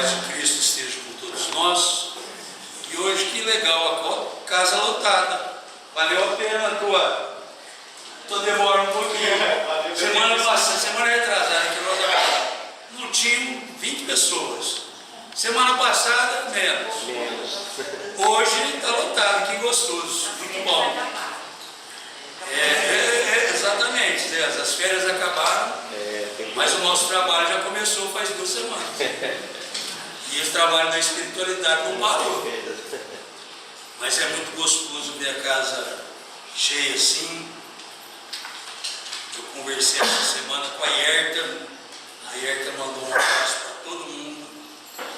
paz de Cristo esteja com todos nós. E hoje, que legal, a casa lotada. Valeu a pena tua demora um pouquinho. Semana passada, semana retrasada, que nós não tínhamos 20 pessoas. Semana passada, menos. Hoje está lotado, que gostoso, muito bom. Exatamente, as férias acabaram, mas o nosso trabalho já começou faz 2 semanas. E esse trabalho da espiritualidade não parou. Mas é muito gostoso ver a casa cheia assim. Eu conversei essa semana com a Yerta. A Yerta mandou um abraço para todo mundo.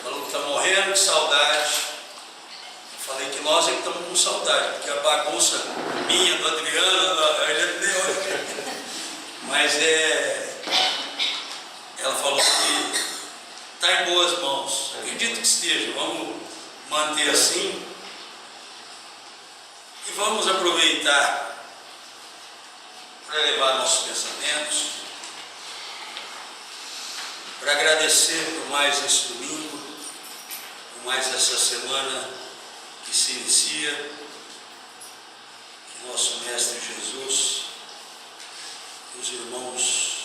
Falou que está morrendo de saudade. Eu falei que nós é que estamos com saudade, porque a bagunça minha, do Adriano, ele é meu. Mas ela falou que está em boas mãos. Acredito que esteja. Vamos manter assim. E vamos aproveitar para levar nossos pensamentos, para agradecer por mais esse domingo, por mais essa semana que se inicia, que nosso Mestre Jesus, os irmãos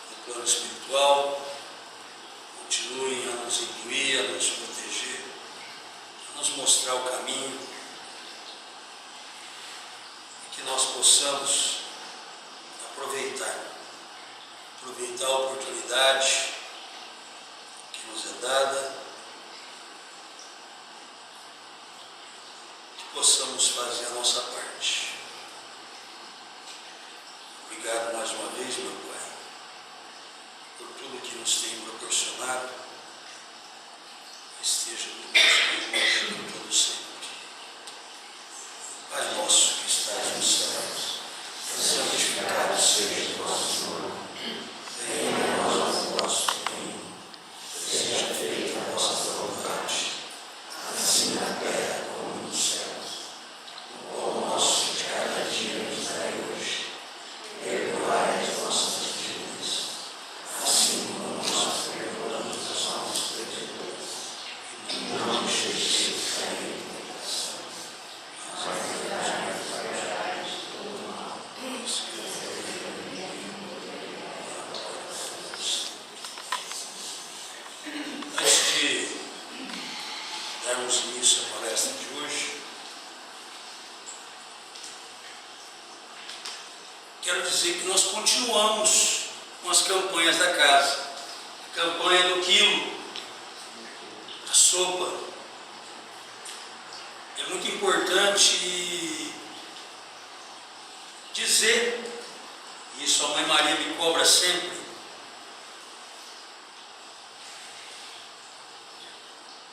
do plano espiritual, continuem a nos incluir, a nos proteger, a nos mostrar o caminho, e que nós possamos aproveitar a oportunidade que nos é dada, que possamos fazer a nossa parte. Obrigado mais uma vez, meu Pai, por tudo que nos tem proporcionado. Esteja conosco em todo sempre. Pai nosso que estás nos céus, santificado seja o vosso nome. Venha a nós o vosso reino. Seja feita a vossa vontade, assim na terra como nos céus. O pão nosso de cada dia nos dai hoje. Perdoai as nossas dívidas, assim como nós perdoamos aos nossos devedores. E não nos deixeis cair em tentação, mas livrai-nos de todo mal. Antes de darmos início à palestra de hoje, quero dizer que nós continuamos com as campanhas da casa. A campanha do quilo, a sopa. É muito importante dizer, e isso a Mãe Maria me cobra sempre,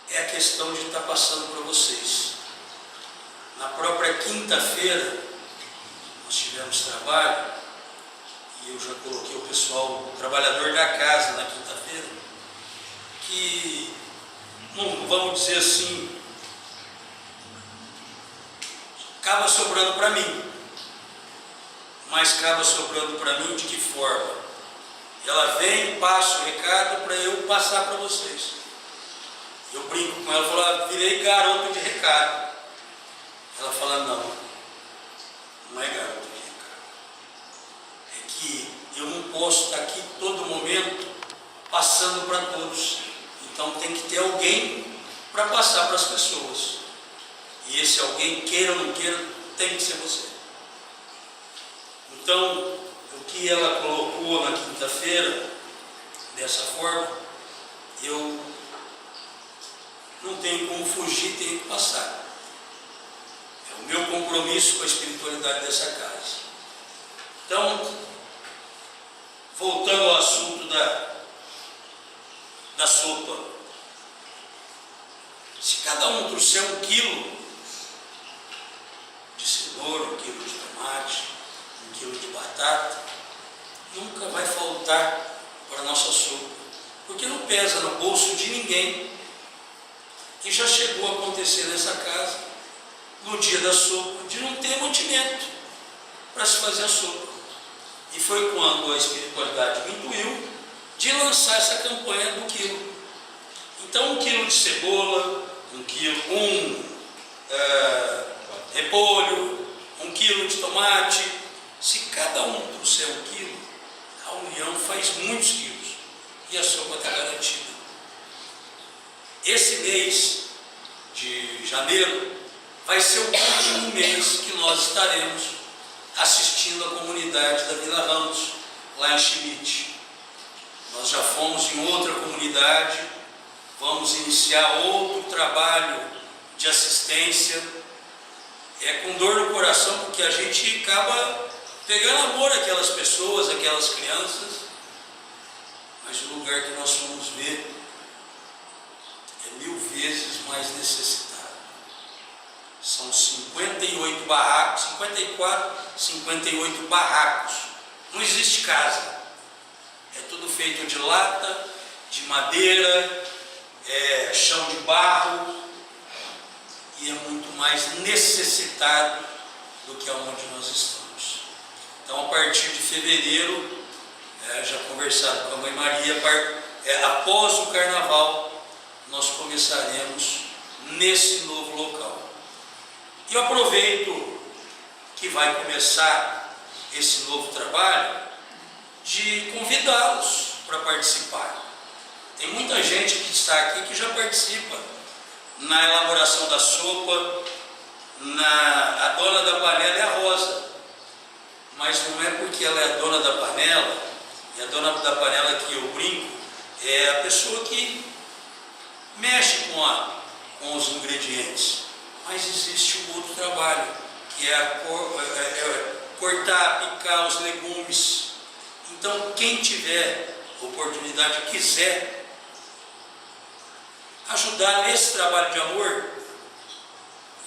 é a questão de estar passando para vocês. Na própria quinta-feira, nós tivemos trabalho, e eu já coloquei o pessoal, o trabalhador da casa na quinta-feira, que, não vamos dizer assim, acaba sobrando para mim. Mas acaba sobrando para mim de que forma? Ela vem, passa o recado para eu passar para vocês. Eu brinco com ela, falo, virei garoto de recado. Ela fala, não é garoto de recado. É que eu não posso estar aqui todo momento passando para todos. Então tem que ter alguém para passar para as pessoas. E esse alguém, queira ou não queira, tem que ser você. Então, o que ela colocou na quinta-feira, dessa forma, eu não tenho como fugir, tenho que passar. É o meu compromisso com a espiritualidade dessa casa. Então, voltando ao assunto da sopa. Se cada um trouxer 1 quilo de cenoura, 1 quilo de tomate, 1 quilo de batata, nunca vai faltar para a nossa sopa, porque não pesa no bolso de ninguém. E já chegou a acontecer nessa casa, no dia da sopa, de não ter mantimento para se fazer a sopa. E foi quando a espiritualidade me intuiu de lançar essa campanha do quilo. Então 1 quilo de cebola, repolho, 1 quilo de tomate. Se cada um trouxer 1 quilo, a união faz muitos quilos e a sopa está garantida. Esse mês de janeiro vai ser o último mês que nós estaremos assistindo a comunidade da Vila Ramos, lá em Schmidt. Nós já fomos em outra comunidade, vamos iniciar outro trabalho de assistência. É com dor no coração, porque a gente acaba pegando amor àquelas pessoas, àquelas crianças, mas o lugar que nós vamos ver é 1000 vezes mais necessitado. São 58 barracos, 58 barracos. Não existe casa. É tudo feito de lata, de madeira, chão de barro, e é muito mais necessitado do que aonde nós estamos. Então, a partir de fevereiro, já conversado com a Mãe Maria, após o Carnaval, nós começaremos nesse novo local. E eu aproveito que vai começar esse novo trabalho de convidá-los para participar. Tem muita gente que está aqui que já participa na elaboração da sopa. A dona da panela é a Rosa, mas não é porque ela é a dona da panela, e a dona da panela que eu brinco é a pessoa que mexe com os ingredientes. Mas existe um outro trabalho, que é cortar, picar os legumes. Então, quem tiver oportunidade, quiser ajudar nesse trabalho de amor,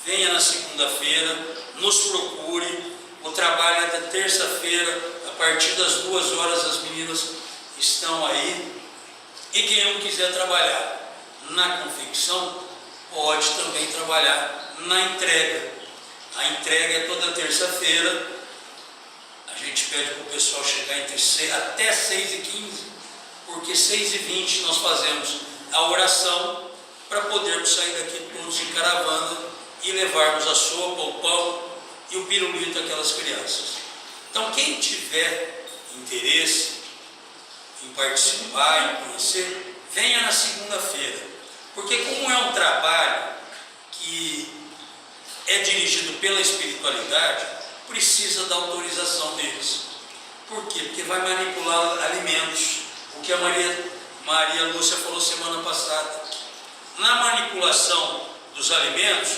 venha na segunda-feira, nos procure. O trabalho é da terça-feira, a partir das 2 horas as meninas estão aí. E quem não quiser trabalhar na confecção, pode também trabalhar na entrega. A entrega é toda terça-feira. A gente pede para o pessoal chegar até 6h15, porque 6h20 nós fazemos a oração para podermos sair daqui todos em caravana e levarmos a sopa, o pão e o pirulito àquelas crianças. Então, quem tiver interesse em participar, em conhecer, venha na segunda-feira, porque como é um trabalho que é dirigido pela espiritualidade, precisa da autorização deles. Por quê? Porque vai manipular alimentos, o que a Maria Lúcia falou semana passada. Na manipulação dos alimentos,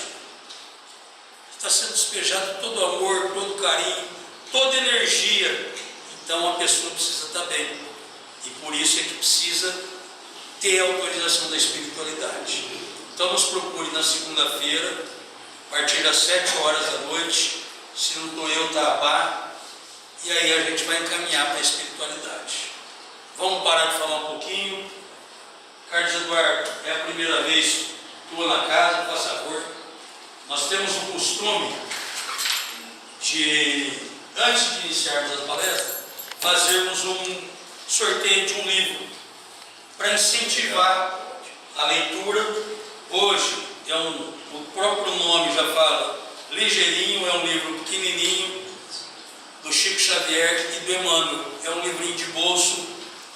está sendo despejado todo o amor, todo o carinho, toda a energia. Então a pessoa precisa estar bem. E por isso é que precisa ter a autorização da espiritualidade. Então nos procure na segunda-feira, a partir das 7 horas da noite, se não estou eu, está a Bá, e aí a gente vai encaminhar para a espiritualidade. Vamos parar de falar um pouquinho. Carlos Eduardo, é a primeira vez tua na casa, por favor. Nós temos o costume de, antes de iniciarmos as palestras, fazermos um sorteio de um livro para incentivar a leitura. Hoje o próprio nome já fala, ligeirinho, é um livro pequenininho do Chico Xavier e do Emmanuel. É um livrinho de bolso,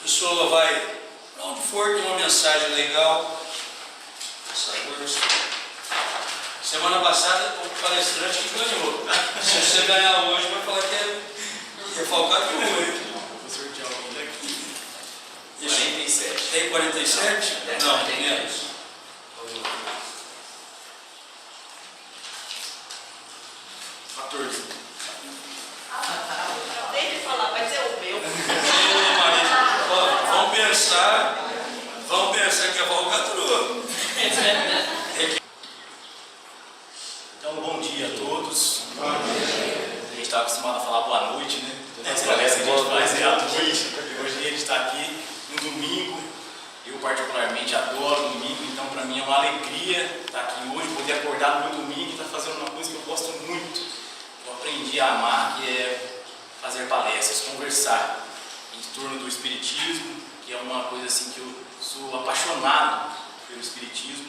a pessoa vai para onde for, tem uma mensagem legal. Semana passada o palestrante que ganhou. Se você ganhar hoje, vai falar que é falcado de hoje. Vou sortear alguém daqui. 47. Tem 47? Não, tem menos. 14. Nem de falar, vai ser o meu. Vamos pensar que é falcatrua. Então, bom dia a todos. A gente está acostumado a falar boa noite, né? Todas as palestras que a gente faz é à noite. Hoje a gente está aqui no domingo. Eu particularmente adoro domingo, então para mim é uma alegria estar aqui hoje, poder acordar no domingo e estar fazendo uma coisa que eu gosto muito. Eu aprendi a amar, que é fazer palestras, conversar em torno do espiritismo, que é uma coisa assim que eu sou apaixonado pelo Espiritismo.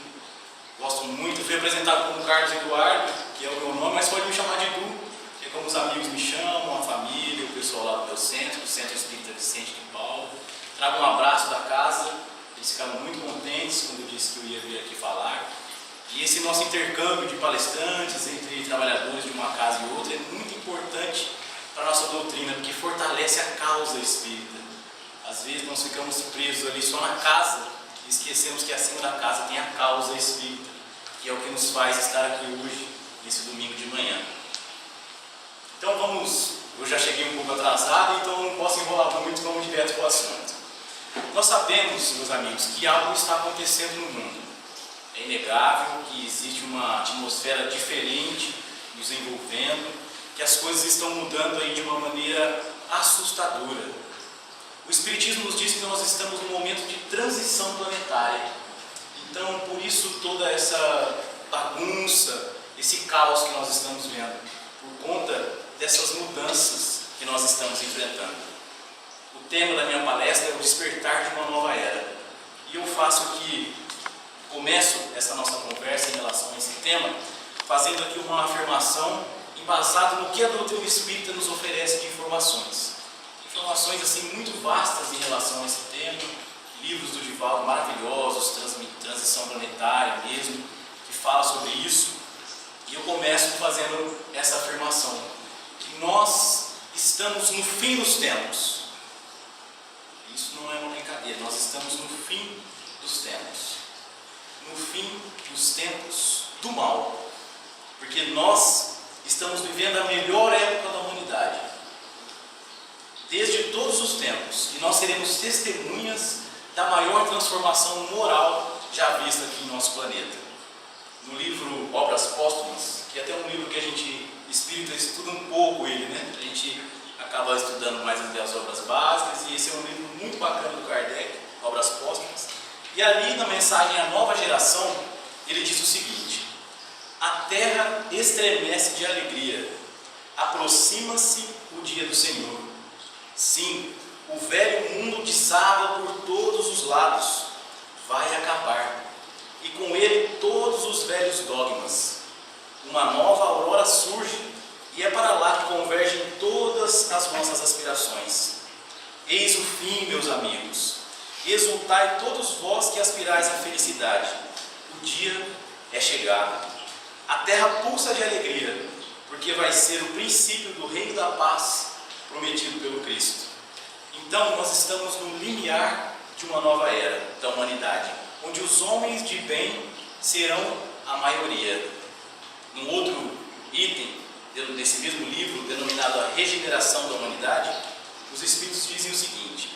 Gosto muito, fui apresentado como Carlos Eduardo, que é o meu nome, mas pode me chamar de Edu, que é como os amigos me chamam, a família, o pessoal lá do meu centro, o Centro Espírita Vicente de Paulo. Trago um abraço da casa, eles ficaram muito contentes quando eu disse que eu ia vir aqui falar. E esse nosso intercâmbio de palestrantes entre trabalhadores de uma casa e outra é muito importante para a nossa doutrina, porque fortalece a causa espírita. Às vezes nós ficamos presos ali só na casa e esquecemos que acima da casa tem a causa espírita, que é o que nos faz estar aqui hoje, nesse domingo de manhã. Então eu já cheguei um pouco atrasado, então não posso enrolar muito, vamos direto para o assunto. Nós sabemos, meus amigos, que algo está acontecendo no mundo. É inegável que existe uma atmosfera diferente nos envolvendo, que as coisas estão mudando aí de uma maneira assustadora. O Espiritismo nos diz que nós estamos num momento de transição planetária. Então, por isso toda essa bagunça, esse caos que nós estamos vendo, por conta dessas mudanças que nós estamos enfrentando. O tema da minha palestra é o despertar de uma nova era. E eu começo essa nossa conversa em relação a esse tema, fazendo aqui uma afirmação embasada no que a doutrina espírita nos oferece de informações. Informações assim muito vastas em relação a esse tema, livros do Divaldo maravilhosos, Transição Planetária mesmo, que fala sobre isso. E eu começo fazendo essa afirmação, que nós estamos no fim dos tempos. Isso não é uma brincadeira, nós estamos no fim dos tempos. No fim dos tempos do mal. Porque nós estamos vivendo a melhor época da humanidade. Desde todos os tempos. E nós seremos testemunhas da maior transformação moral já vista aqui em nosso planeta. No livro Obras Póstumas, que é até um livro que a gente espírita estuda um pouco ele, né? A gente acaba estudando mais as obras básicas, e esse é um livro muito bacana do Kardec, Obras Póstumas. E ali na mensagem à nova geração, ele diz o seguinte: a terra estremece de alegria, aproxima-se o dia do Senhor. Sim, o velho mundo desaba por todos os lados, vai acabar, e com ele todos os velhos dogmas. Uma nova aurora surge, e é para lá que convergem todas as nossas aspirações. Eis o fim, meus amigos. Exultai todos vós que aspirais à felicidade. O dia é chegado. A terra pulsa de alegria, porque vai ser o princípio do reino da paz prometido pelo Cristo. Então nós estamos no limiar de uma nova era da humanidade, onde os homens de bem serão a maioria. Num outro item desse mesmo livro, denominado A Regeneração da Humanidade, os Espíritos dizem o seguinte: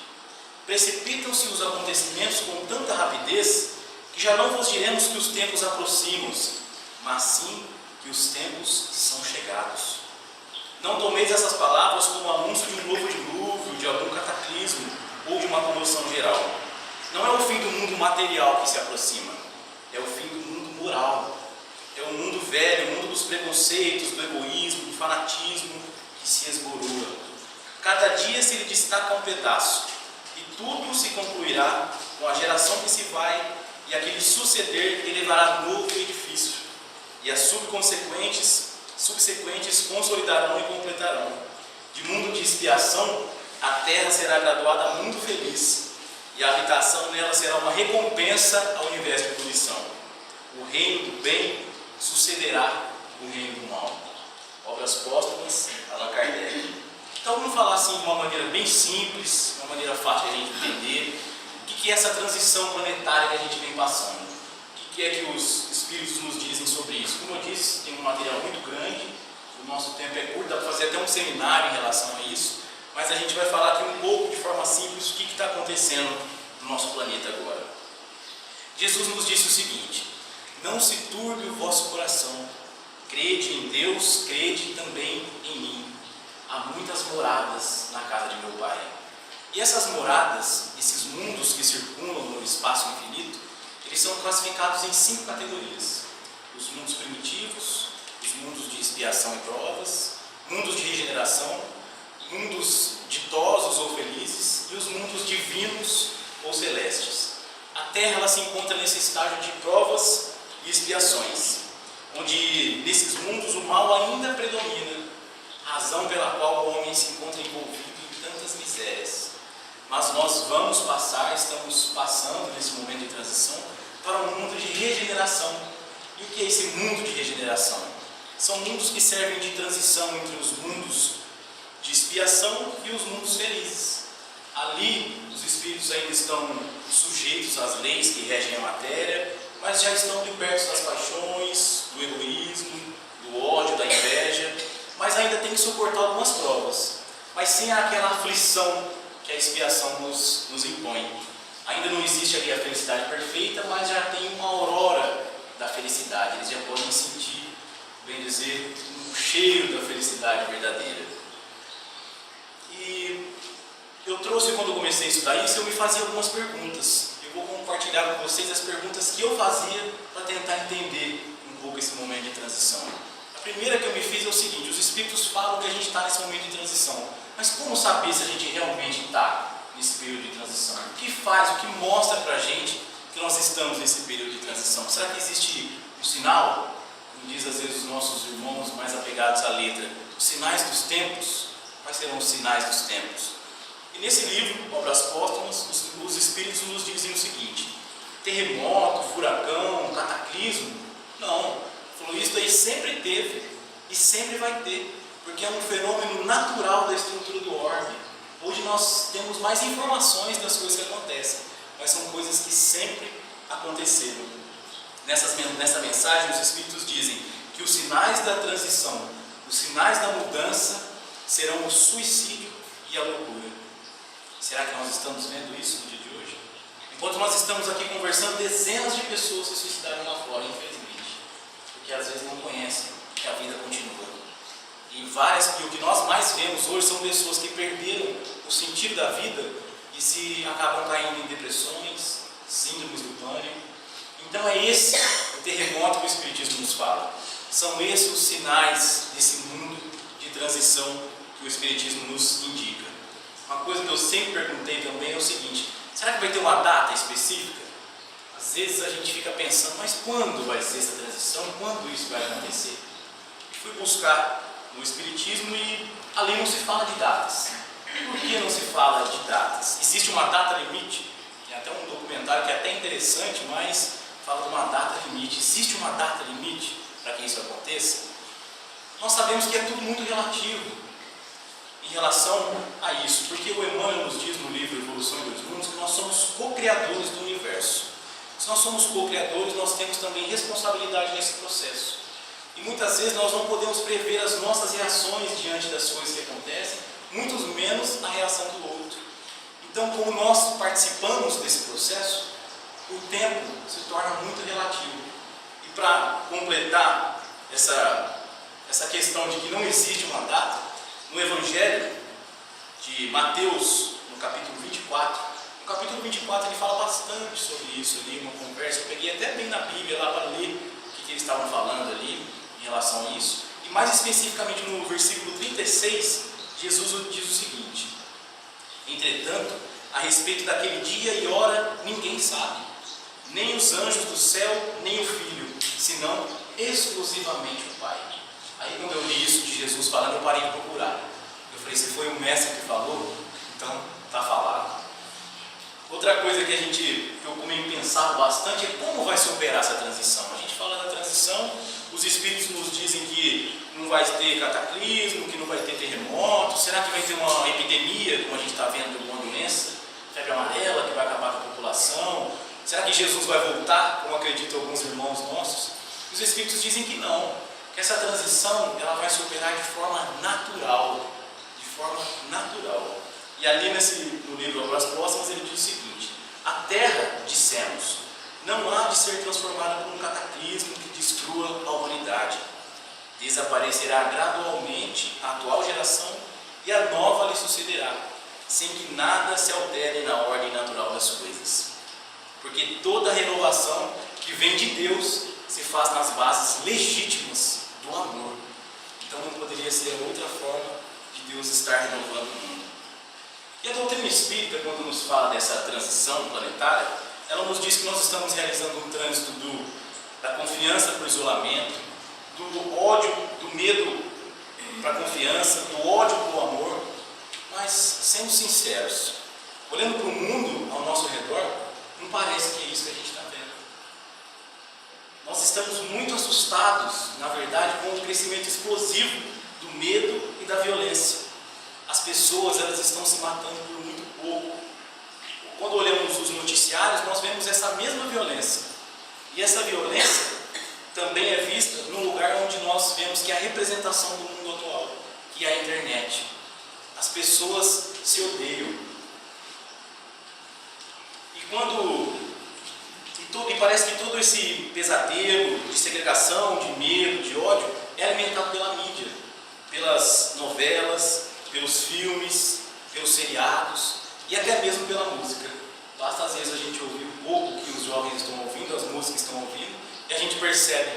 precipitam-se os acontecimentos com tanta rapidez que já não vos diremos que os tempos aproximam-se, mas sim que os tempos são chegados. Não tomeis essas palavras como anúncio de um novo dilúvio, de algum cataclismo ou de uma comoção geral. Não é o fim do mundo material que se aproxima, é o fim do mundo moral. É o mundo velho, o mundo dos preconceitos, do egoísmo, do fanatismo que se esboroa. Cada dia se lhe destaca um pedaço, e tudo se concluirá com a geração que se vai, e aquele suceder elevará novo edifício, e as subsequentes consolidarão e completarão. De mundo de expiação, a terra será graduada a mundo feliz, e a habitação nela será uma recompensa ao invés de punição. O reino do bem sucederá o reino do mal. Obras Póstumas, Allan Kardec. Então vamos falar assim de uma maneira bem simples, uma maneira fácil de a gente entender o que é essa transição planetária que a gente vem passando. O que é que os Espíritos nos dizem sobre isso? Como eu disse, tem um material muito grande, o nosso tempo é curto, dá para fazer até um seminário em relação a isso, mas a gente vai falar aqui um pouco de forma simples o que está acontecendo no nosso planeta agora. Jesus nos disse o seguinte: não se turbe o vosso coração, crede em Deus, crede também em mim. Há muitas moradas na casa de meu Pai. E essas moradas, esses mundos que circulam no espaço infinito, eles são classificados em 5 categorias: os mundos primitivos, os mundos de expiação e provas, mundos de regeneração, mundos ditosos ou felizes e os mundos divinos ou celestes. A Terra ela se encontra nesse estágio de provas e expiações, onde nesses mundos o mal ainda predomina, razão pela qual o homem se encontra envolvido em tantas misérias. Mas nós vamos passar, estamos passando nesse momento de transição para um mundo de regeneração. E o que é esse mundo de regeneração? São mundos que servem de transição entre os mundos de expiação e os mundos felizes. Ali, os espíritos ainda estão sujeitos às leis que regem a matéria, mas já estão libertos das paixões, do egoísmo, do ódio, da inveja, mas ainda tem que suportar algumas provas, mas sem aquela aflição que a expiação nos impõe. Ainda não existe ali a felicidade perfeita, mas já tem uma aurora da felicidade. Eles já podem sentir, bem dizer, o cheiro da felicidade verdadeira. E eu trouxe, quando eu comecei a estudar isso, eu me fazia algumas perguntas. Eu vou compartilhar com vocês as perguntas que eu fazia para tentar entender um pouco esse momento de transição. A primeira que eu me fiz é o seguinte: os espíritos falam que a gente está nesse momento de transição, mas como saber se a gente realmente está nesse período de transição? O que faz, o que mostra para a gente que nós estamos nesse período de transição? Será que existe um sinal? Como diz às vezes os nossos irmãos mais apegados à letra, os sinais dos tempos? Quais serão os sinais dos tempos? E nesse livro, Obras Póstumas, os espíritos nos dizem o seguinte: terremoto, furacão, cataclismo? Não, falou, isso aí sempre teve e sempre vai ter, porque é um fenômeno natural da estrutura do orbe. Hoje nós temos mais informações das coisas que acontecem, mas são coisas que sempre aconteceram. Nessa mensagem, os espíritos dizem que os sinais da transição, os sinais da mudança, serão o suicídio e a loucura. Será que nós estamos vendo isso no dia de hoje? Enquanto nós estamos aqui conversando, dezenas de pessoas se suicidaram lá fora, infelizmente, porque às vezes não conhecem que a vida continua. E o que nós mais vemos hoje são pessoas que perderam o sentido da vida e se acabam caindo em depressões, síndromes do pânico. Então é esse o terremoto que o Espiritismo nos fala. São esses os sinais desse mundo de transição que o Espiritismo nos indica. Uma coisa que eu sempre perguntei também é o seguinte: será que vai ter uma data específica? Às vezes a gente fica pensando, mas quando vai ser essa transição? Quando isso vai acontecer? E fui buscar no Espiritismo e ali não se fala de datas. Por que não se fala de datas? Existe uma data limite? Tem até um documentário que é até interessante, mas fala de uma data limite. Existe uma data limite para que isso aconteça? Nós sabemos que é tudo muito relativo em relação a isso, porque o Emmanuel nos diz no livro Evolução em Dois Mundos que nós somos co-criadores do universo. Se nós somos co-criadores, nós temos também responsabilidade nesse processo. E muitas vezes nós não podemos prever as nossas reações diante das coisas que acontecem, muito menos a reação do outro. Então, como nós participamos desse processo, o tempo se torna muito relativo. E para completar essa questão de que não existe uma data, no Evangelho de Mateus, no capítulo 24 ele fala bastante sobre isso ali, uma conversa. Eu peguei até bem na Bíblia lá para ler o que eles estavam falando ali em relação a isso. E mais especificamente no versículo 36, Jesus diz o seguinte: entretanto, a respeito daquele dia e hora, ninguém sabe, nem os anjos do céu, nem o Filho, senão exclusivamente o Pai. Aí quando eu li isso de Jesus falando, eu parei de procurar. Eu falei, se foi o mestre que falou, então está falado. Outra coisa que eu comigo pensava bastante é como vai se operar essa transição. A gente fala da transição, os espíritos nos dizem que não vai ter cataclismo, que não vai ter terremoto. Será que vai ter uma epidemia, como a gente está vendo de alguma doença, febre amarela, que vai acabar com a população? Será que Jesus vai voltar, como acreditam alguns irmãos nossos? Os espíritos dizem que não, que essa transição ela vai se operar de forma natural. E ali no livro Obras Póstumas ele diz o seguinte: a terra, dissemos, não há de ser transformada por um cataclismo que destrua a humanidade. Desaparecerá gradualmente a atual geração e a nova lhe sucederá, sem que nada se altere na ordem natural das coisas. Porque toda renovação que vem de Deus se faz nas bases legítimas do amor. Então não poderia ser outra forma de Deus estar renovando o mundo. E a doutrina espírita, quando nos fala dessa transição planetária, ela nos diz que nós estamos realizando um trânsito da confiança para o isolamento, do ódio, do medo para a confiança, do ódio para o amor. Mas, sendo sinceros, olhando para o mundo ao nosso redor, não parece que é isso que a gente está vendo. Nós estamos muito assustados, na verdade, com o crescimento explosivo do medo e da violência. As pessoas, elas estão se matando por muito pouco. Quando olhamos os noticiários, nós vemos essa mesma violência. E essa violência também é vista num lugar onde nós vemos que é a representação do mundo atual, que é a internet. As pessoas se odeiam. E parece que todo esse pesadelo de segregação, de medo, de ódio, é alimentado pela mídia, pelas novelas, pelos filmes, pelos seriados e até mesmo pela música. Basta às vezes a gente ouvir um pouco que os jovens estão ouvindo, as músicas estão ouvindo, e a gente percebe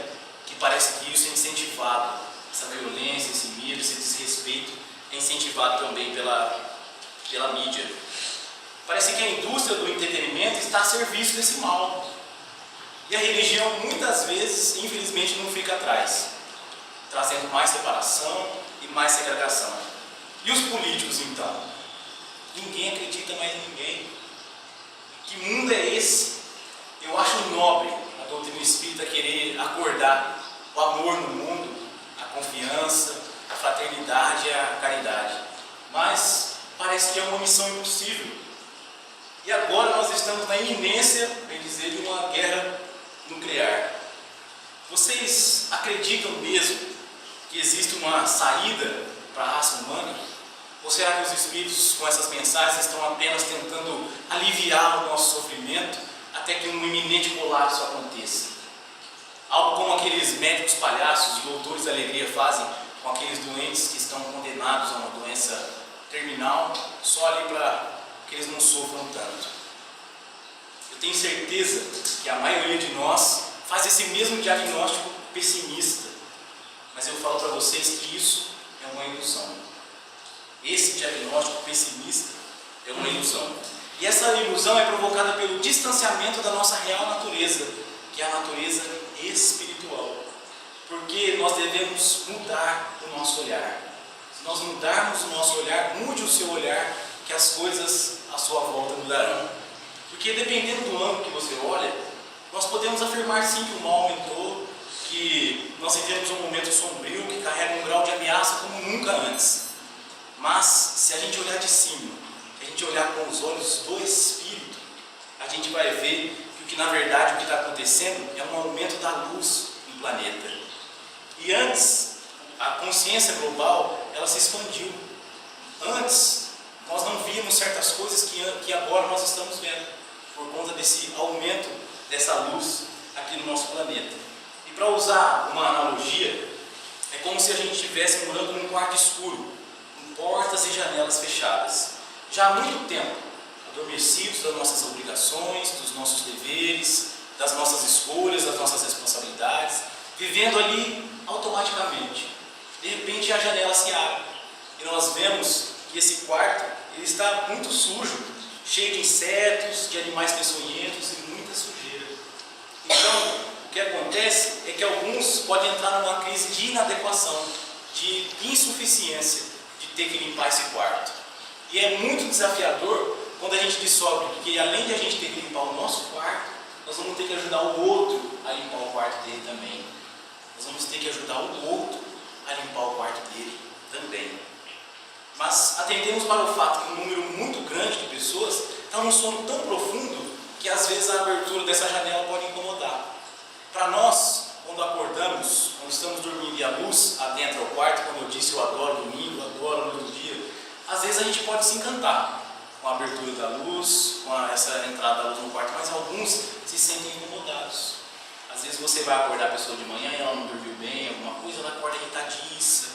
que parece que isso é incentivado, essa violência, esse medo, esse desrespeito é incentivado também pela mídia. Parece que a indústria do entretenimento está a serviço desse mal. E a religião muitas vezes, infelizmente, não fica atrás, trazendo mais separação e mais segregação. E os políticos então? Ninguém acredita mais em ninguém. Que mundo é esse? Eu acho nobre a doutrina espírita querer acordar o amor no mundo, a confiança, a fraternidade e a caridade. Mas parece que é uma missão impossível. E agora nós estamos na iminência, bem dizer, de uma guerra nuclear. Vocês acreditam mesmo que existe uma saída para a raça humana? Ou será que os espíritos com essas mensagens estão apenas tentando aliviar o nosso sofrimento até que um iminente colapso aconteça? Algo como aqueles médicos palhaços, doutores da alegria fazem com aqueles doentes que estão condenados a uma doença terminal, só ali para que eles não sofram tanto. Eu tenho certeza que a maioria de nós faz esse mesmo diagnóstico pessimista, mas eu falo para vocês que isso é uma ilusão. Esse diagnóstico pessimista é uma ilusão. E essa ilusão é provocada pelo distanciamento da nossa real natureza, que é a natureza espiritual. Porque nós devemos mudar o nosso olhar. Se nós mudarmos o nosso olhar, mude o seu olhar, que as coisas à sua volta mudarão. Porque dependendo do ângulo que você olha, nós podemos afirmar sim que o mal aumentou, que nós vivemos um momento sombrio que carrega um grau de ameaça como nunca antes. Mas se a gente olhar de cima, se a gente olhar com os olhos do Espírito, a gente vai ver que na verdade o que está acontecendo é um aumento da luz no planeta. E antes, a consciência global, ela se expandiu. Antes, nós não víamos certas coisas que agora nós estamos vendo, por conta desse aumento dessa luz aqui no nosso planeta. E para usar uma analogia, é como se a gente estivesse morando num quarto escuro, com portas e janelas fechadas. Já há muito tempo, adormecidos das nossas obrigações, dos nossos deveres, das nossas escolhas, das nossas responsabilidades, vivendo ali automaticamente. De repente a janela se abre e nós vemos que esse quarto ele está muito sujo, cheio de insetos, de animais peçonhentos e muita sujeira. Então, o que acontece é que alguns podem entrar numa crise de inadequação, de insuficiência, de ter que limpar esse quarto. E é muito desafiador quando a gente descobre que além de a gente ter que limpar o nosso quarto, nós vamos ter que ajudar o outro a limpar o quarto dele também. Nós vamos ter que ajudar o outro a limpar o quarto dele também. Mas atendemos para o fato que um número muito grande de pessoas está num sono tão profundo que às vezes a abertura dessa janela pode incomodar. Para nós, quando acordamos, quando estamos dormindo e a luz adentra o quarto, como eu disse, eu adoro domingo, eu adoro a luz do dia, às vezes a gente pode se encantar com a abertura da luz, com essa entrada da luz no quarto, mas alguns se sentem incomodados. Às vezes você vai acordar a pessoa de manhã e ela não dormiu bem, alguma coisa, ela acorda irritadiça,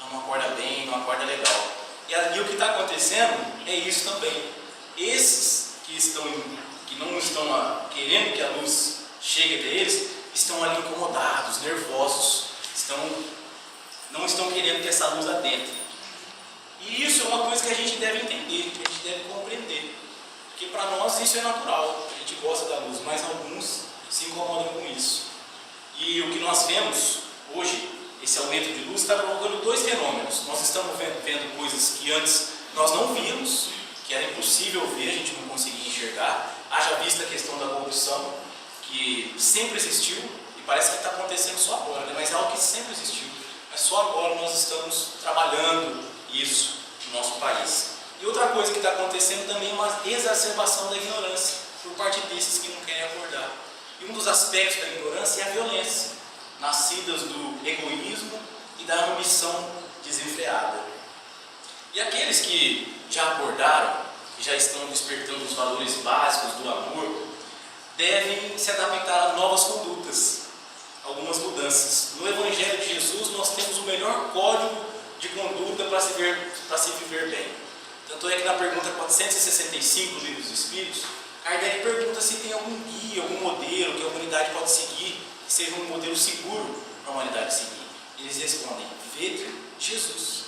ela não acorda bem, não acorda legal. E o que está acontecendo é isso também. Esses que não estão querendo que a luz chegue até eles, estão ali incomodados, nervosos, não estão querendo que essa luz adentre. E isso é uma coisa que a gente deve entender, que a gente deve compreender. Porque para nós isso é natural, a gente gosta da luz, mas alguns se incomodam com isso. E o que nós vemos hoje, esse aumento de luz, está provocando dois fenômenos. Nós estamos vendo coisas que antes nós não víamos, que era impossível ver, a gente não conseguia enxergar. Haja vista a questão da corrupção, que sempre existiu, e parece que está acontecendo só agora, né? Mas é algo que sempre existiu. Mas só agora nós estamos trabalhando isso no nosso país. E outra coisa que está acontecendo também é uma exacerbação da ignorância, por parte desses que não querem acordar. E um dos aspectos da ignorância é a violência, nascidas do egoísmo e da ambição desenfreada. E aqueles que já acordaram, que já estão despertando os valores básicos do amor, devem se adaptar a novas condutas, algumas mudanças. No Evangelho de Jesus nós temos o melhor código de conduta para se viver bem. Tanto é que na pergunta 465 do Livro dos Espíritos, Kardec pergunta se tem algum guia, algum modelo que a humanidade pode seguir, que seja um modelo seguro para a humanidade seguir. Eles respondem: vede Jesus.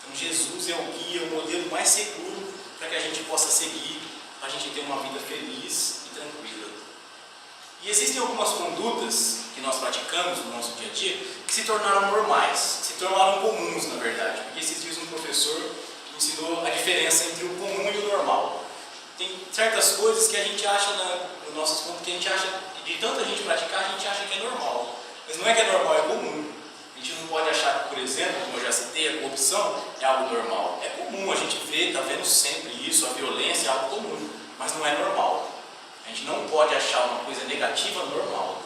Então Jesus é o guia, o modelo mais seguro para que a gente possa seguir, para a gente ter uma vida feliz e tranquila. E existem algumas condutas que nós praticamos no nosso dia a dia que se tornaram normais, se tornaram comuns, na verdade. Porque esses dias um professor me ensinou a diferença entre o comum e o normal. Tem certas coisas que a gente acha nos nossos contos, que a gente acha, de tanta gente praticar, a gente acha que é normal. Mas não é que é normal, é comum. A gente não pode achar que, por exemplo, como eu já citei, a corrupção é algo normal. É comum, a gente está vendo sempre isso, a violência é algo comum, mas não é normal. A gente não pode achar uma coisa negativa normal.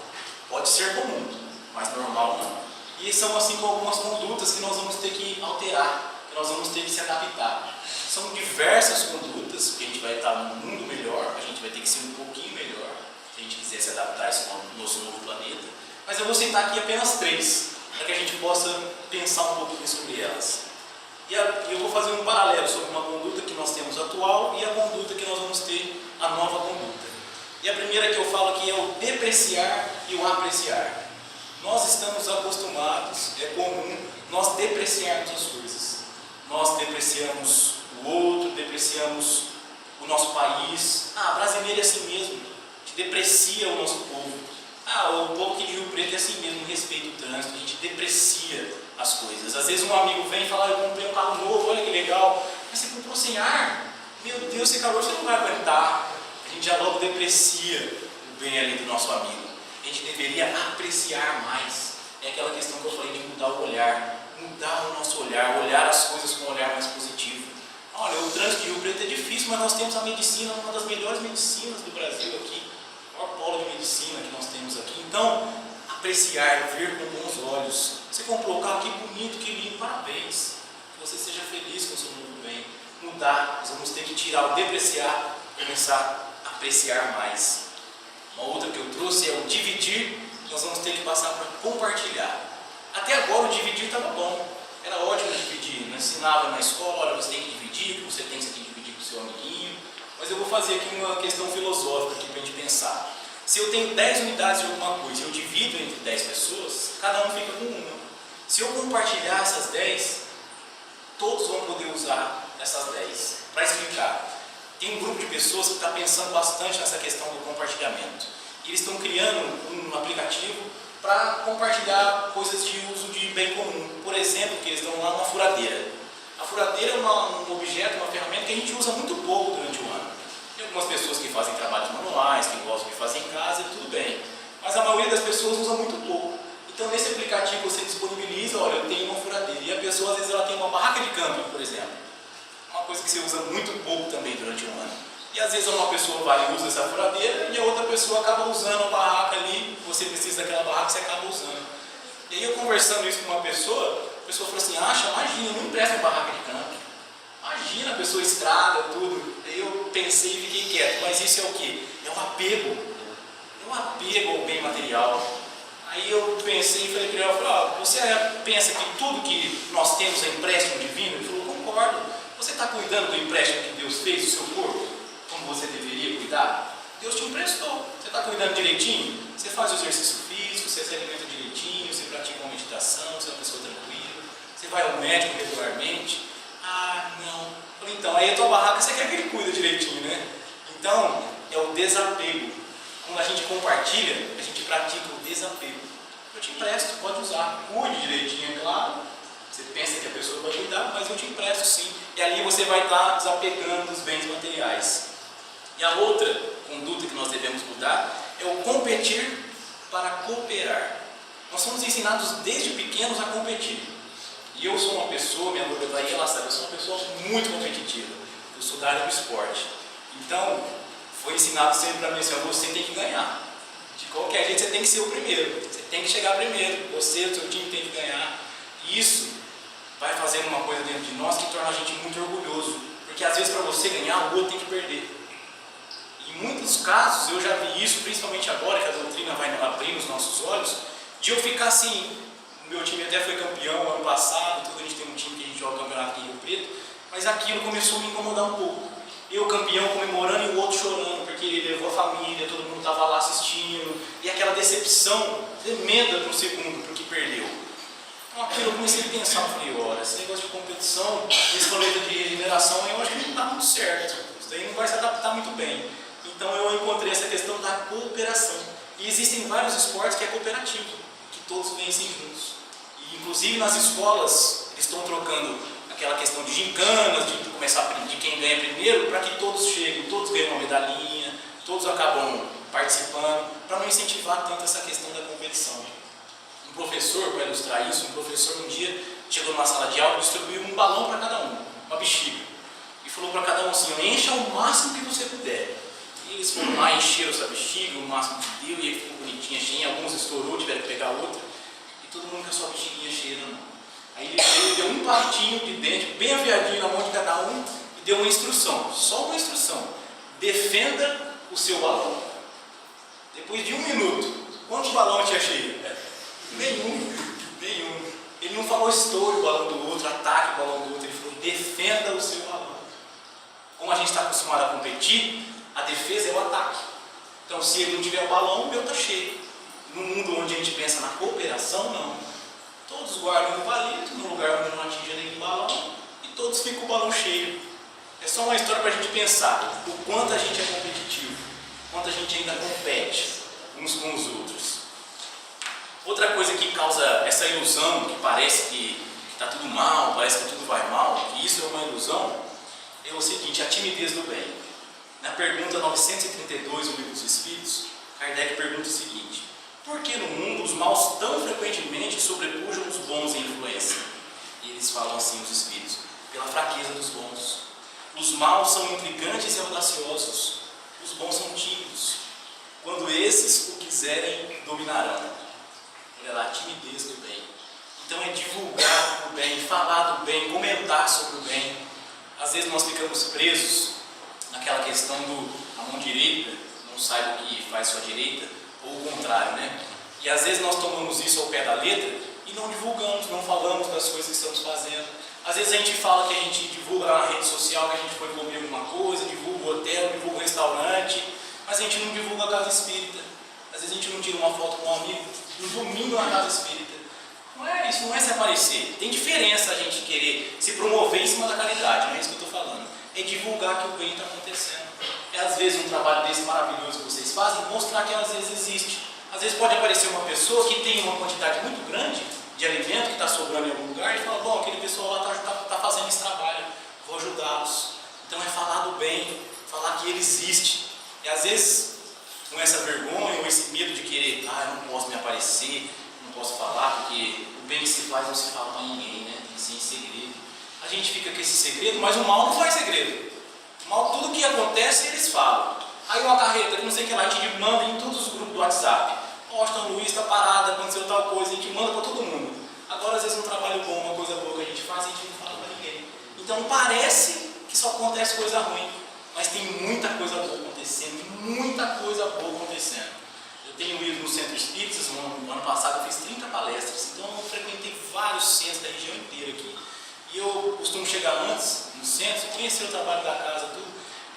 Pode ser comum, mas normal não. E são assim com algumas condutas que nós vamos ter que alterar, que nós vamos ter que se adaptar. São diversas condutas, porque a gente vai estar num mundo melhor, a gente vai ter que ser um pouquinho melhor, se a gente quiser se adaptar a esse nosso novo planeta. Mas eu vou citar aqui apenas 3, para que a gente possa pensar um pouquinho sobre elas. E eu vou fazer um paralelo sobre uma conduta que nós temos atual e a conduta que nós vamos ter, a nova conduta. E a primeira que eu falo aqui é o depreciar e o apreciar. Nós estamos acostumados, é comum, nós depreciarmos as coisas. Nós depreciamos o outro, depreciamos o nosso país. Brasileiro é assim mesmo, a gente deprecia o nosso povo. O povo aqui de Rio Preto é assim mesmo, respeita o trânsito, a gente deprecia as coisas. Às vezes um amigo vem e fala: eu comprei um carro novo, olha que legal. Mas você comprou sem ar? Meu Deus, esse calor você não vai aguentar. A gente já logo deprecia o bem ali do nosso amigo. A gente deveria apreciar mais. É aquela questão que eu falei de mudar o olhar. Mudar o nosso olhar, olhar as coisas com um olhar mais positivo. Olha, o trânsito de Rio Preto é difícil, mas nós temos a medicina, uma das melhores medicinas do Brasil aqui. O maior polo de medicina que nós temos aqui. Então, apreciar, ver com bons olhos. Você comprou o carro, que bonito, que lindo, parabéns. Que você seja feliz com o seu novo bem. Mudar, nós vamos ter que tirar o depreciar e começar a apreciar mais. Uma outra que eu trouxe é o dividir. Nós vamos ter que passar para compartilhar. Até agora o dividir estava bom. Era ótimo dividir. Não ensinava na escola: olha, você tem que dividir, você tem que dividir com o seu amiguinho. Mas eu vou fazer aqui uma questão filosófica para a gente pensar. Se eu tenho 10 unidades de alguma coisa, eu divido entre 10 pessoas, cada um fica com uma. Se eu compartilhar essas 10, todos vão poder usar essas 10. Para explicar, tem um grupo de pessoas que está pensando bastante nessa questão do compartilhamento. E eles estão criando um aplicativo para compartilhar coisas de uso de bem comum. Por exemplo, que eles dão lá uma furadeira. A furadeira é um objeto, uma ferramenta que a gente usa muito pouco durante o ano. Tem algumas pessoas que fazem trabalhos manuais, que gostam de fazer em casa, tudo bem. Mas a maioria das pessoas usa muito pouco. Então nesse aplicativo você disponibiliza: olha, eu tenho uma furadeira. E a pessoa às vezes ela tem uma barraca de camping, por exemplo. Uma coisa que você usa muito pouco também durante o ano. E às vezes uma pessoa vai e usa essa furadeira e a outra pessoa acaba usando a barraca ali, você precisa daquela barraca, você acaba usando. E aí eu conversando isso com uma pessoa, a pessoa falou assim: imagina, não empresta uma barraca de camping. Imagina, a pessoa estraga tudo. Aí eu pensei e fiquei quieto. Mas isso é o quê? É um apego. É um apego ao bem material. Aí eu pensei e falei para ele: você pensa que tudo que nós temos é empréstimo divino? Ele falou: concordo. Você está cuidando do empréstimo que Deus fez, do seu corpo, como você deveria cuidar? Deus te emprestou. Você está cuidando direitinho? Você faz o exercício físico, você se alimenta direitinho, você pratica uma meditação, você é uma pessoa tranquila, você vai ao médico regularmente? Não. Então, aí a tua barraca você quer que ele cuida direitinho, né? Então, é o desapego. Quando a gente compartilha, a gente pratica o desapego. Eu te empresto, pode usar. Cuide direitinho, é claro. Você pensa que a pessoa vai cuidar, mas eu te empresto sim. E ali você vai estar desapegando dos bens materiais. E a outra conduta que nós devemos mudar é o competir para cooperar. Nós somos ensinados desde pequenos a competir. E eu sou uma pessoa, minha noiva daí, ela sabe, eu sou uma pessoa muito competitiva. Eu sou da área do esporte. Então, foi ensinado sempre para mim assim, você tem que ganhar. De qualquer jeito, você tem que ser o primeiro. Você tem que chegar primeiro. Você, o seu time tem que ganhar. E isso vai fazendo uma coisa dentro de nós que torna a gente muito orgulhoso. Porque às vezes para você ganhar, o outro tem que perder. Em muitos casos, eu já vi isso, principalmente agora que a doutrina vai abrir os nossos olhos, de eu ficar assim, o meu time até foi campeão ano passado, a gente tem um time que a gente joga o campeonato em Rio Preto, mas aquilo começou a me incomodar um pouco. Eu campeão comemorando e o outro chorando, porque ele levou a família, todo mundo estava lá assistindo, e aquela decepção tremenda para o segundo, porque perdeu. Então aquilo eu comecei a pensar, eu falei, olha, esse negócio de competição, esse planeta de regeneração, eu acho que não está muito certo, isso daí não vai se adaptar muito bem. Então eu encontrei essa questão da cooperação. E existem vários esportes que é cooperativo, que todos vencem juntos. E inclusive nas escolas, eles estão trocando aquela questão de gincanas, de começar a aprender quem ganha primeiro, para que todos cheguem, todos ganhem uma medalhinha, todos acabam participando, para não incentivar tanto essa questão da competição. Um professor, para ilustrar isso, um professor um dia chegou numa sala de aula e distribuiu um balão para cada um, uma bexiga. E falou para cada um assim, encha o máximo que você puder. E eles foram lá, encheram essa bexiga, o máximo que deu, e aí ficou bonitinha, cheia, alguns estourou, tiveram que pegar outra, e todo mundo com a sua bexiguinha cheia na mão. Aí ele deu um palitinho de dente, bem afiadinho na mão de cada um, e deu uma instrução, só uma instrução: defenda o seu balão. Depois de 1 minuto, quantos balões tinha cheio? Nenhum. Ele não falou estoure o balão do outro, ataque o balão do outro, ele falou defenda o seu balão. Como a gente está acostumado a competir, a defesa é o ataque. Então, se ele não tiver o balão, o meu está cheio. No mundo onde a gente pensa na cooperação, não. Todos guardam o palito no lugar onde não atinge nenhum balão e todos ficam com o balão cheio. É só uma história para a gente pensar o quanto a gente é competitivo, o quanto a gente ainda compete uns com os outros. Outra coisa que causa essa ilusão, que parece que está tudo mal, parece que tudo vai mal, que isso é uma ilusão, é o seguinte: a timidez do bem. Na pergunta 932 do Livro dos Espíritos, Kardec pergunta o seguinte: por que no mundo os maus tão frequentemente sobrepujam os bons em influência? E eles falam assim, os Espíritos: pela fraqueza dos bons. Os maus são intrigantes e audaciosos, os bons são tímidos. Quando esses o quiserem, dominarão. Olha lá, a timidez do bem. Então é divulgar o bem, falar do bem, comentar sobre o bem. Às vezes nós ficamos presos naquela questão do a mão direita não sabe o que faz sua direita, ou o contrário, né? E às vezes nós tomamos isso ao pé da letra e não divulgamos, não falamos das coisas que estamos fazendo. Às vezes a gente fala que a gente divulga lá na rede social que a gente foi comer alguma coisa, divulga o hotel, divulga o restaurante, mas a gente não divulga a casa espírita. Às vezes a gente não tira uma foto com um amigo no domingo na casa espírita. Não é isso, não é se aparecer. Tem diferença a gente querer se promover em cima da caridade, não é isso que eu estou falando. É divulgar que o bem está acontecendo. É às vezes um trabalho desse maravilhoso que vocês fazem, mostrar que às vezes existe. Às vezes pode aparecer uma pessoa que tem uma quantidade muito grande de alimento que está sobrando em algum lugar e fala, bom, aquele pessoal lá está fazendo esse trabalho, vou ajudá-los. Então é falar do bem, falar que ele existe. E às vezes, com essa vergonha ou esse medo de querer, eu não posso me aparecer, não posso falar, porque o bem que se faz não se fala para ninguém, né? Tem que ser em segredo. A gente fica com esse segredo, mas o mal não faz segredo. O mal, tudo que acontece, eles falam. Aí uma carreta, que não sei o que lá, a gente manda em todos os grupos do WhatsApp. Washington Luiz está parada, aconteceu tal coisa, a gente manda para todo mundo. Agora, às vezes, um trabalho bom, uma coisa boa que a gente faz, a gente não fala para ninguém. Então, parece que só acontece coisa ruim, mas tem muita coisa boa acontecendo, muita coisa boa acontecendo. Eu tenho ido no Centro Espírita, no ano passado eu fiz 30 palestras, então eu frequentei vários centros da região inteira aqui. E eu costumo chegar antes, no centro, conhecer o trabalho da casa, tudo.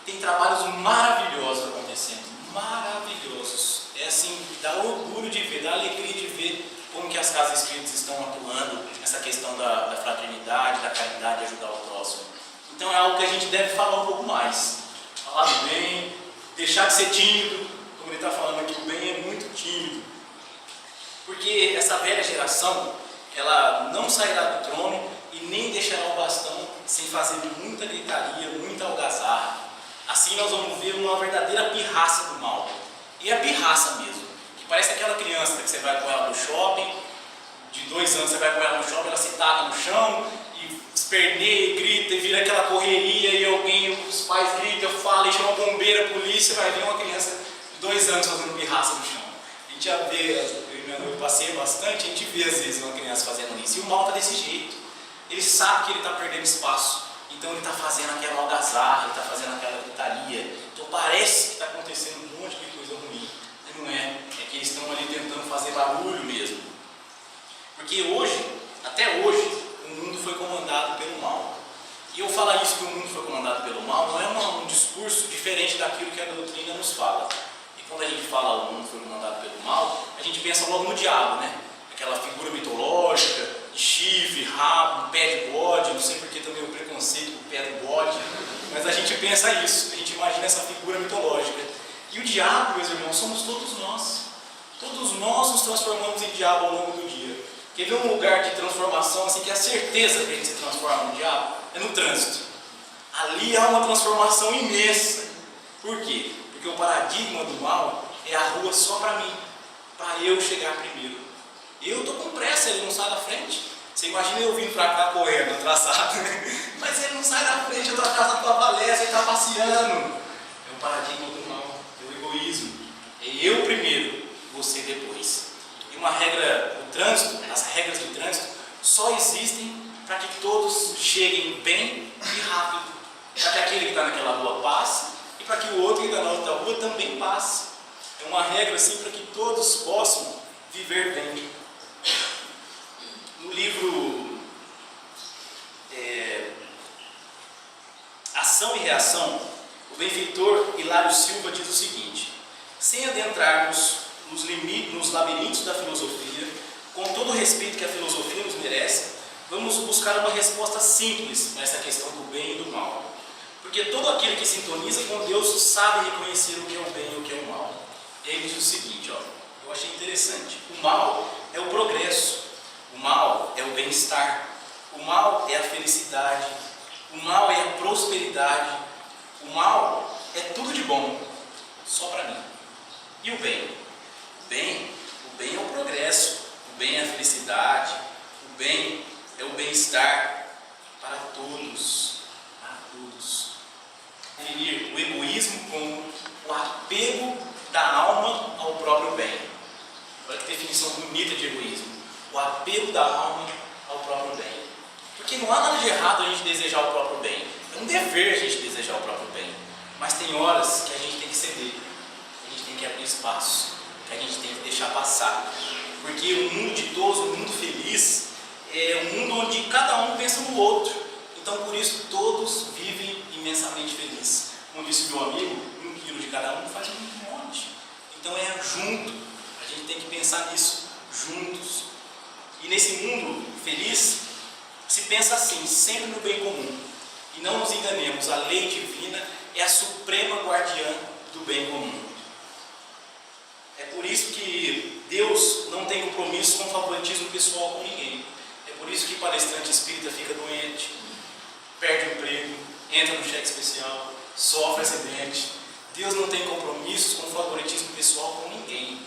Tem trabalhos maravilhosos acontecendo, maravilhosos. É assim, dá orgulho de ver, dá alegria de ver como que as casas espíritas estão atuando nessa questão da fraternidade, da caridade, de ajudar o próximo. Então é algo que a gente deve falar um pouco mais. Falar do bem, deixar de ser tímido, como ele está falando aqui, o Ben é muito tímido. Porque essa velha geração, ela não sairá do trono e nem deixará o bastão sem fazer muita gritaria, muita algazarra. Assim nós vamos ver uma verdadeira pirraça do mal. E é pirraça mesmo, que parece aquela criança que você vai com ela no shopping, de 2 anos você vai com ela no shopping, ela se taca no chão e esperneia, grita e vira aquela correria e alguém, os pais gritam, falam e chamam a bombeira, a polícia, vai vir uma criança de 2 anos fazendo pirraça no chão. A gente já vê, eu passei bastante, a gente vê às vezes uma criança fazendo isso, e o mal está desse jeito. Ele sabe que ele está perdendo espaço, então ele está fazendo aquela algazarra, ele está fazendo aquela gritaria, então parece que está acontecendo um monte de coisa ruim, mas não é, é que eles estão ali tentando fazer barulho mesmo. Porque hoje, até hoje, o mundo foi comandado pelo mal. E eu falar isso que o mundo foi comandado pelo mal não é um discurso diferente daquilo que a doutrina nos fala. E quando a gente fala o mundo foi comandado pelo mal, a gente pensa logo no diabo, né? Aquela figura mitológica, de chifre, rabo, um pé de bode, não sei porque também o preconceito com o pé do bode, mas a gente pensa isso, a gente imagina essa figura mitológica. E o diabo, meus irmãos, somos todos nós. Todos nós nos transformamos em diabo ao longo do dia. Quer ver um lugar de transformação, assim, que é a certeza que a gente se transforma no diabo? É no trânsito. Ali há uma transformação imensa. Por quê? Porque o paradigma do mal é a rua só para mim, para eu chegar primeiro. Eu estou com pressa, ele não sai da frente. Você imagina eu vindo para cá correndo, atrasado, né? Mas ele não sai da frente, eu estou na casa da tua palestra, ele está passeando. É o paradigma do mal, é o egoísmo. É eu primeiro, você depois. E uma regra do trânsito, as regras de trânsito, só existem para que todos cheguem bem e rápido. Para que aquele que está naquela rua passe e para que o outro que está na outra rua também passe. É uma regra assim para que todos possam viver bem. No livro Ação e Reação, o benfeitor Hilário Silva diz o seguinte: sem adentrarmos nos labirintos da filosofia, com todo o respeito que a filosofia nos merece, vamos buscar uma resposta simples para essa questão do bem e do mal. Porque todo aquele que sintoniza com Deus sabe reconhecer o que é o bem e o que é o mal. E ele diz o seguinte, ó, eu achei interessante: o mal é o progresso, o mal é o bem-estar, o mal é a felicidade, o mal é a prosperidade, o mal é tudo de bom, só para mim. E o bem? O bem é o progresso, o bem é a felicidade, o bem é o bem-estar para todos, para todos. Definir o egoísmo como o apego da alma ao próprio bem. Olha que definição bonita de egoísmo. O apego da alma ao próprio bem. Porque não há nada de errado a gente desejar o próprio bem. É um dever a gente desejar o próprio bem. Mas tem horas que a gente tem que ceder. A gente tem que abrir espaço. Que a gente tem que deixar passar. Porque o mundo ditoso, o mundo feliz, é um mundo onde cada um pensa no outro. Então por isso todos vivem imensamente felizes. Como disse meu amigo, 1 quilo de cada um faz um monte. Então é junto. A gente tem que pensar nisso, juntos. E nesse mundo feliz, se pensa assim, sempre no bem comum. E não nos enganemos, a lei divina é a suprema guardiã do bem comum. É por isso que Deus não tem compromisso com favoritismo pessoal com ninguém. É por isso que o palestrante espírita fica doente, perde o emprego, entra no cheque especial, sofre acidente. Deus não tem compromissos com favoritismo pessoal com ninguém.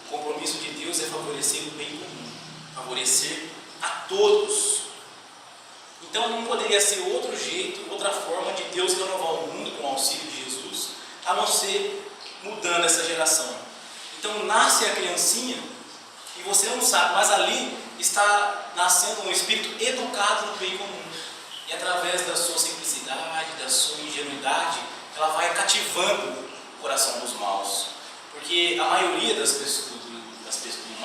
O compromisso de Deus é favorecer o bem comum, favorecer a todos. Então não poderia ser outro jeito, outra forma de Deus renovar o mundo com o auxílio de Jesus, a não ser mudando essa geração. Então nasce a criancinha e você não sabe, mas ali está nascendo um espírito educado no bem comum. E através da sua simplicidade, da sua ingenuidade, ela vai cativando o coração dos maus. Porque a maioria das pessoas do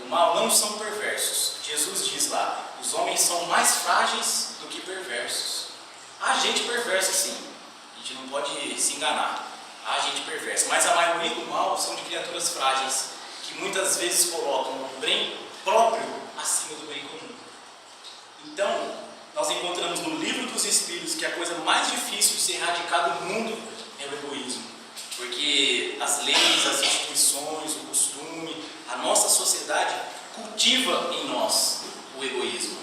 mal não são perversos. Jesus diz lá, os homens são mais frágeis do que perversos. Há gente perversa sim, a gente não pode se enganar. Há gente perversa, mas a maioria do mal são de criaturas frágeis, que muitas vezes colocam o bem próprio acima do bem comum. Então, nós encontramos no livro dos Espíritos que a coisa mais difícil de se erradicar do mundo é o egoísmo. Porque as leis, as instituições, o costume, a nossa sociedade cultiva em nós o egoísmo.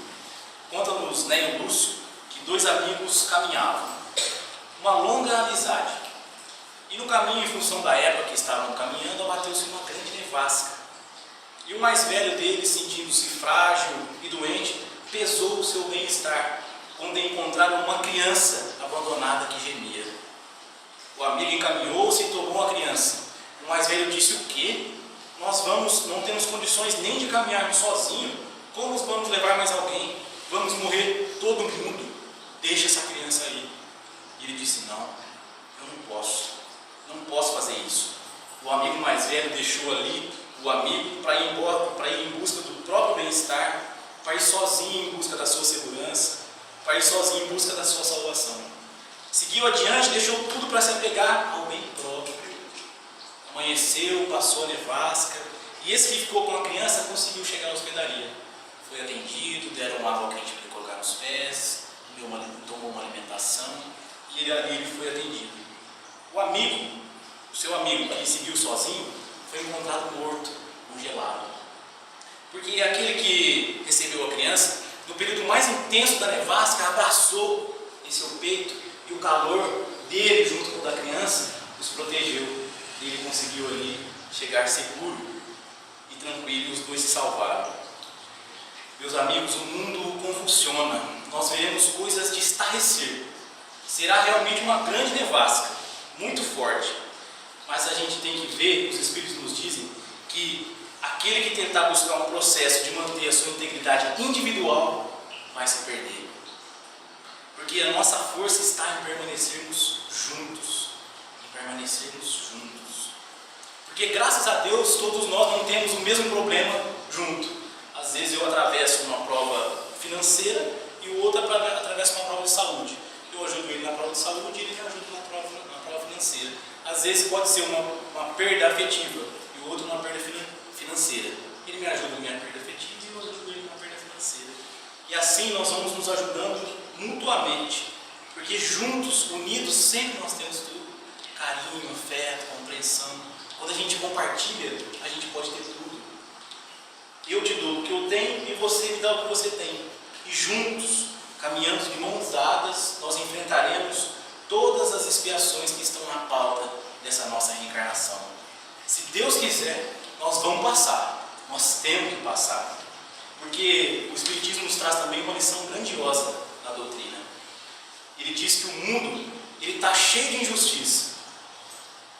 Conta-nos Nélio Lúcio que 2 amigos caminhavam, uma longa amizade. E no caminho, em função da época que estavam caminhando, abateu-se uma grande nevasca. E o mais velho deles, sentindo-se frágil e doente, pesou o seu bem-estar, quando encontraram uma criança abandonada que gemia. O amigo encaminhou-se e tomou a criança. O mais velho disse: o quê? Nós não temos condições nem de caminharmos sozinhos. Como vamos levar mais alguém? Vamos morrer todo mundo. Deixa essa criança aí. E ele disse: não, eu não posso fazer isso. O amigo mais velho deixou ali o amigo para ir embora, para ir em busca do próprio bem-estar, para ir sozinho em busca da sua segurança, para ir sozinho em busca da sua salvação. Seguiu adiante, deixou tudo para se apegar ao bem próprio. Amanheceu, passou a nevasca, e esse que ficou com a criança conseguiu chegar à hospedaria. Foi atendido, deram água quente para ele colocar nos pés, tomou uma alimentação, e ele foi atendido. O seu amigo que seguiu sozinho, foi encontrado morto, congelado. Porque aquele que recebeu a criança, no período mais intenso da nevasca, abraçou em seu peito, e o calor dele junto com o da criança os protegeu. E ele conseguiu ali chegar seguro e tranquilo, e os 2 se salvaram. Meus amigos, o mundo convulsiona, nós veremos coisas de estarrecer. Será realmente uma grande nevasca, muito forte. Mas a gente tem que ver, os Espíritos nos dizem, que aquele que tentar buscar um processo de manter a sua integridade individual, vai se perder. Porque a nossa força está em permanecermos juntos. Porque graças a Deus, todos nós não temos o mesmo problema junto. Às vezes eu atravesso uma prova financeira e o outro atravessa uma prova de saúde. Eu ajudo ele na prova de saúde e ele me ajuda na prova financeira. Às vezes pode ser uma perda afetiva e o outro uma perda financeira. Ele me ajuda na minha perda afetiva e eu ajudo ele na perda financeira. E assim nós vamos nos ajudando mutuamente. Porque juntos, unidos, sempre nós temos tudo. Carinho, afeto, compreensão. Quando a gente compartilha, a gente pode ter tudo. Eu te dou o que eu tenho e você me dá o que você tem. E juntos, caminhando de mãos dadas, nós enfrentaremos todas as expiações que estão na pauta dessa nossa reencarnação. Se Deus quiser, nós vamos passar. Nós temos que passar. Porque o Espiritismo nos traz também uma lição grandiosa da doutrina. Ele diz que o mundo está cheio de injustiça.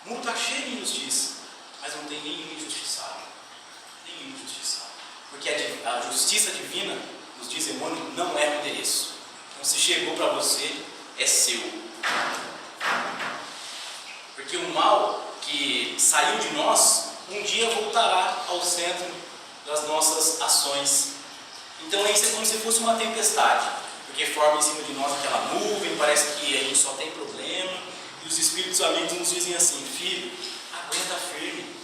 O mundo está cheio de injustiça, mas não tem nenhum injustiçado. Porque a justiça divina, nos diz Emmanuel, não é o endereço. Então, se chegou para você, é seu. Porque o mal que saiu de nós, um dia voltará ao centro das nossas ações. Então, isso é como se fosse uma tempestade, porque forma em cima de nós aquela nuvem, parece que a gente só tem problema, e os espíritos amigos nos dizem assim: filho, aguenta firme,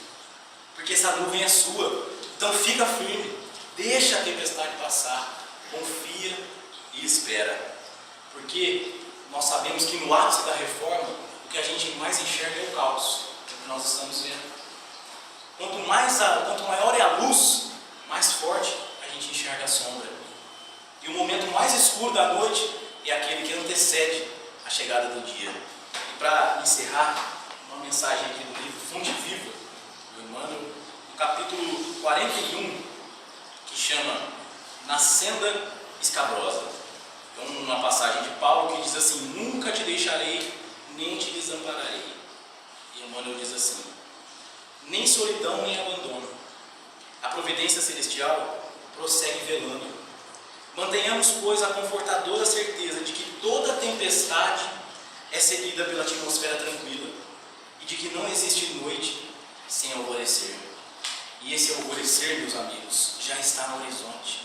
porque essa nuvem é sua, então fica firme, deixa a tempestade passar, confia e espera, porque nós sabemos que no ápice da reforma, o que a gente mais enxerga é o caos, é o que nós estamos vendo. Quanto maior é a luz, mais forte a gente enxerga a sombra. E o momento mais escuro da noite é aquele que antecede a chegada do dia. E para encerrar, uma mensagem aqui do livro Fonte Viva, do Emmanuel, no capítulo 41, que chama Na Senda Escabrosa. É uma passagem de Paulo que diz assim: nunca te deixarei, nem te desampararei. E Emmanuel diz assim: nem solidão nem abandono. A providência celestial prossegue velando. Mantenhamos, pois, a confortadora certeza de que toda tempestade é seguida pela atmosfera tranquila e de que não existe noite sem alvorecer. E esse alvorecer, meus amigos, já está no horizonte.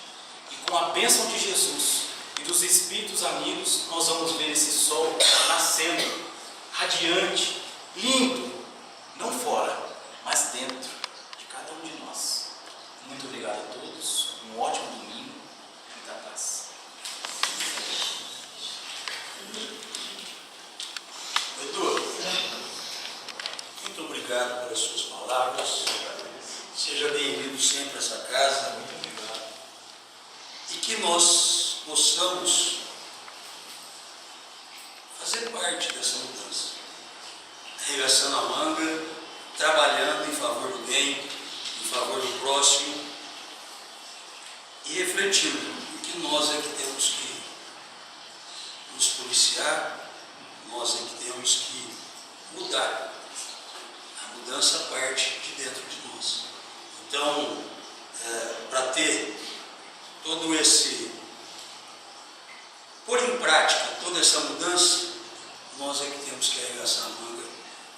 E com a bênção de Jesus e dos Espíritos amigos, nós vamos ver esse sol nascendo, radiante, lindo, não fora, mas dentro de cada um de nós. Muito obrigado a todos, um ótimo domingo, muita paz. Edu, pelas suas palavras. Seja bem-vindo sempre a essa casa. Muito obrigado. E que nós possamos fazer parte dessa mudança. Arregaçando a manga, trabalhando em favor do bem, em favor do próximo e refletindo que nós é que temos que nos policiar, nós é que temos que mudar. A mudança parte de dentro de nós. Então, para ter todo esse, pôr em prática toda essa mudança, nós é que temos que arregaçar a manga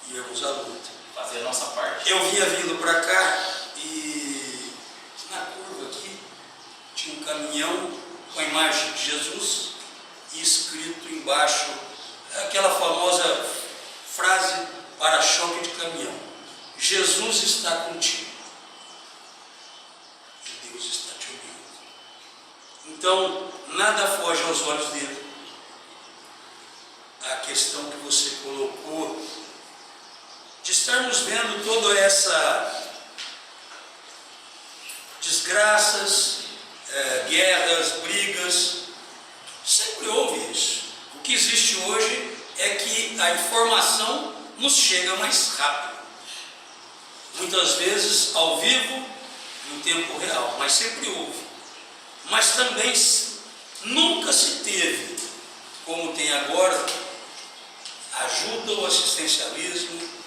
e irmos à luta. Fazer a nossa parte. Eu vinha vindo para cá e na curva aqui tinha um caminhão com a imagem de Jesus e escrito embaixo aquela famosa frase para-choque de caminhão: Jesus está contigo e Deus está te ouvindo. Então, nada foge aos olhos dele. A questão que você colocou de estarmos vendo toda essa desgraças, guerras, brigas, sempre houve isso. O que existe hoje é que a informação nos chega mais rápido, muitas vezes ao vivo, no tempo real, mas sempre houve. Mas também nunca se teve, como tem agora, ajuda ao assistencialismo,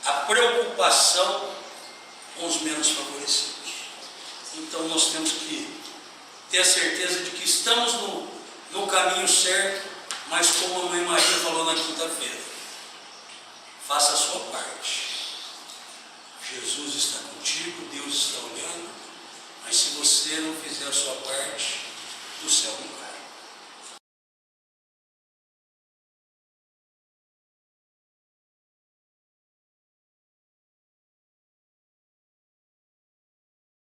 a preocupação com os menos favorecidos. Então nós temos que ter a certeza de que estamos no caminho certo, mas como a mãe Maria falou na quinta-feira, faça a sua parte. Jesus está contigo, Deus está olhando, mas se você não fizer a sua parte, do céu não cai.